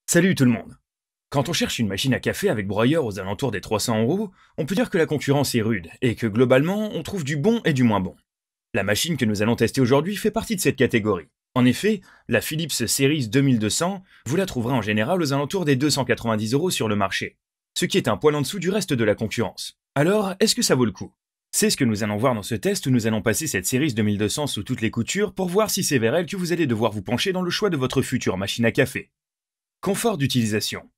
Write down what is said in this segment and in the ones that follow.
Salut tout le monde. Quand on cherche une machine à café avec broyeur aux alentours des 300 €, on peut dire que la concurrence est rude et que globalement, on trouve du bon et du moins bon. La machine que nous allons tester aujourd'hui fait partie de cette catégorie. En effet, la Philips Series 2200, vous la trouverez en général aux alentours des 290 € sur le marché, ce qui est un poil en dessous du reste de la concurrence. Alors, est-ce que ça vaut le coup? C'est ce que nous allons voir dans ce test où nous allons passer cette Series 2200 sous toutes les coutures pour voir si c'est vers elle que vous allez devoir vous pencher dans le choix de votre future machine à café. Confort d'utilisation.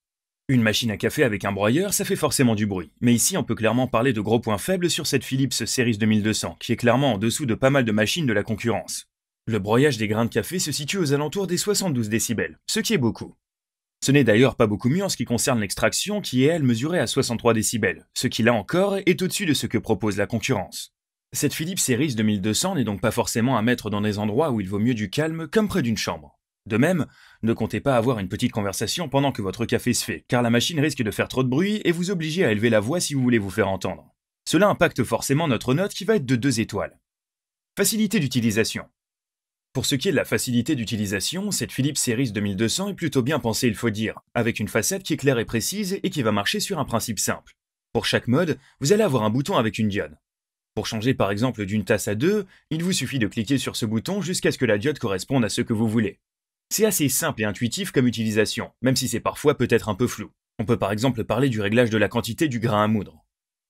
Une machine à café avec un broyeur, ça fait forcément du bruit. Mais ici, on peut clairement parler de gros points faibles sur cette Philips Series 2200, qui est clairement en dessous de pas mal de machines de la concurrence. Le broyage des grains de café se situe aux alentours des 72 décibels, ce qui est beaucoup. Ce n'est d'ailleurs pas beaucoup mieux en ce qui concerne l'extraction, qui est elle mesurée à 63 décibels, ce qui là encore est au-dessus de ce que propose la concurrence. Cette Philips Series 2200 n'est donc pas forcément à mettre dans des endroits où il vaut mieux du calme, comme près d'une chambre. De même, ne comptez pas avoir une petite conversation pendant que votre café se fait, car la machine risque de faire trop de bruit et vous obliger à élever la voix si vous voulez vous faire entendre. Cela impacte forcément notre note qui va être de 2 étoiles. Facilité d'utilisation. Pour ce qui est de la facilité d'utilisation, cette Philips Series 2200 est plutôt bien pensée, il faut dire, avec une facette qui est claire et précise et qui va marcher sur un principe simple. Pour chaque mode, vous allez avoir un bouton avec une diode. Pour changer par exemple d'une tasse à 2, il vous suffit de cliquer sur ce bouton jusqu'à ce que la diode corresponde à ce que vous voulez. C'est assez simple et intuitif comme utilisation, même si c'est parfois peut-être un peu flou. On peut par exemple parler du réglage de la quantité du grain à moudre.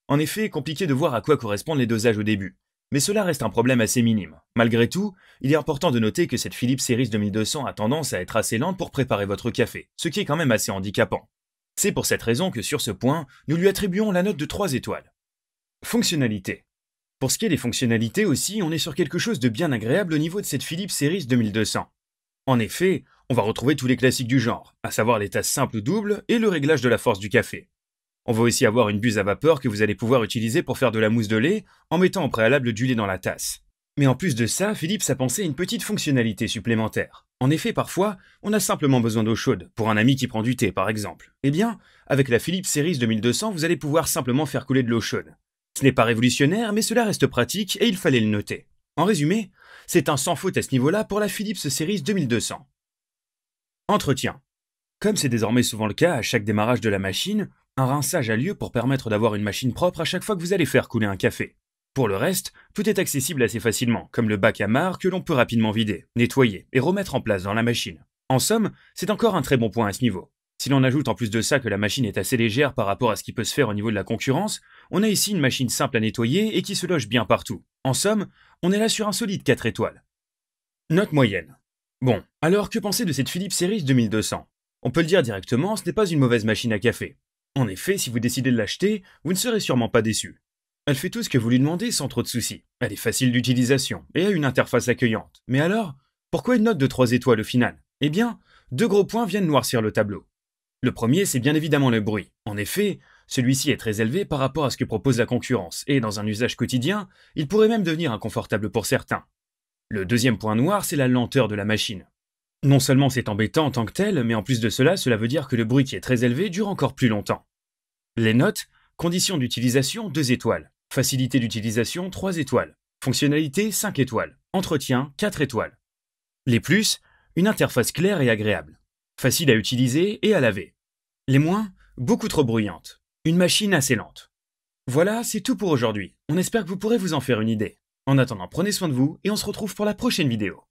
En effet, compliqué de voir à quoi correspondent les dosages au début, mais cela reste un problème assez minime. Malgré tout, il est important de noter que cette Philips Series 2200 a tendance à être assez lente pour préparer votre café, ce qui est quand même assez handicapant. C'est pour cette raison que sur ce point, nous lui attribuons la note de 3 étoiles. Fonctionnalité. Pour ce qui est des fonctionnalités aussi, on est sur quelque chose de bien agréable au niveau de cette Philips Series 2200. En effet, on va retrouver tous les classiques du genre, à savoir les tasses simples ou doubles et le réglage de la force du café. On va aussi avoir une buse à vapeur que vous allez pouvoir utiliser pour faire de la mousse de lait en mettant au préalable du lait dans la tasse. Mais en plus de ça, Philips a pensé à une petite fonctionnalité supplémentaire. En effet, parfois, on a simplement besoin d'eau chaude, pour un ami qui prend du thé par exemple. Eh bien, avec la Philips Series 2200, vous allez pouvoir simplement faire couler de l'eau chaude. Ce n'est pas révolutionnaire, mais cela reste pratique et il fallait le noter. En résumé, c'est un sans faute à ce niveau-là pour la Philips Series 2200. Entretien. Comme c'est désormais souvent le cas à chaque démarrage de la machine, un rinçage a lieu pour permettre d'avoir une machine propre à chaque fois que vous allez faire couler un café. Pour le reste, tout est accessible assez facilement, comme le bac à marc que l'on peut rapidement vider, nettoyer et remettre en place dans la machine. En somme, c'est encore un très bon point à ce niveau. Si l'on ajoute en plus de ça que la machine est assez légère par rapport à ce qui peut se faire au niveau de la concurrence, on a ici une machine simple à nettoyer et qui se loge bien partout. En somme, on est là sur un solide 4 étoiles. Note moyenne. Bon, alors que penser de cette Philips Series 2200? On peut le dire directement, ce n'est pas une mauvaise machine à café. En effet, si vous décidez de l'acheter, vous ne serez sûrement pas déçu. Elle fait tout ce que vous lui demandez sans trop de soucis. Elle est facile d'utilisation et a une interface accueillante. Mais alors, pourquoi une note de 3 étoiles au final? Eh bien, 2 gros points viennent noircir le tableau. Le premier, c'est bien évidemment le bruit. En effet, celui-ci est très élevé par rapport à ce que propose la concurrence, et dans un usage quotidien, il pourrait même devenir inconfortable pour certains. Le deuxième point noir, c'est la lenteur de la machine. Non seulement c'est embêtant en tant que tel, mais en plus de cela, cela veut dire que le bruit qui est très élevé dure encore plus longtemps. Les notes, conditions d'utilisation 2 étoiles, facilité d'utilisation 3 étoiles, fonctionnalité 5 étoiles, entretien 4 étoiles. Les plus, une interface claire et agréable, facile à utiliser et à laver. Les moins, beaucoup trop bruyante, une machine assez lente. Voilà, c'est tout pour aujourd'hui. On espère que vous pourrez vous en faire une idée. En attendant, prenez soin de vous et on se retrouve pour la prochaine vidéo.